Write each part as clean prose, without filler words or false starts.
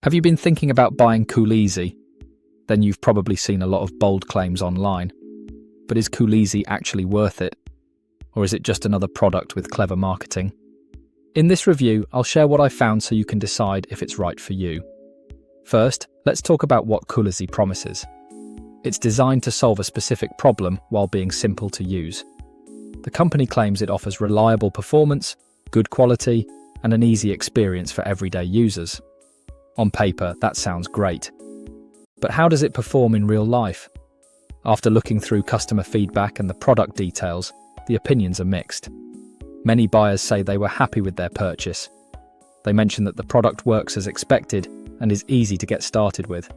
Have you been thinking about buying Coolizi? Then you've probably seen a lot of bold claims online. But is Coolizi actually worth it? Or is it just another product with clever marketing? In this review, I'll share what I found so you can decide if it's right for you. First, let's talk about what Coolizi promises. It's designed to solve a specific problem while being simple to use. The company claims it offers reliable performance, good quality, and an easy experience for everyday users. On paper, that sounds great. But how does it perform in real life? After looking through customer feedback and the product details, the opinions are mixed. Many buyers say they were happy with their purchase. They mention that the product works as expected and is easy to get started with.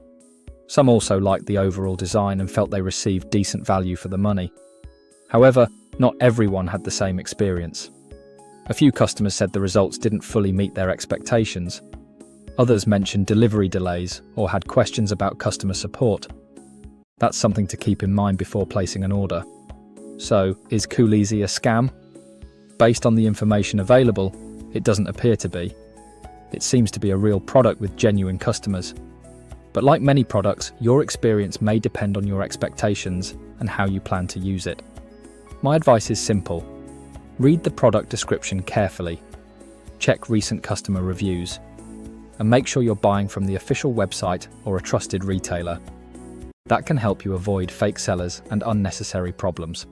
Some also liked the overall design and felt they received decent value for the money. However, not everyone had the same experience. A few customers said the results didn't fully meet their expectations. Others mentioned delivery delays or had questions about customer support. That's something to keep in mind before placing an order. So, is Coolizi a scam? Based on the information available, it doesn't appear to be. It seems to be a real product with genuine customers. But like many products, your experience may depend on your expectations and how you plan to use it. My advice is simple. Read the product description carefully. Check recent customer reviews. And make sure you're buying from the official website or a trusted retailer. That can help you avoid fake sellers and unnecessary problems.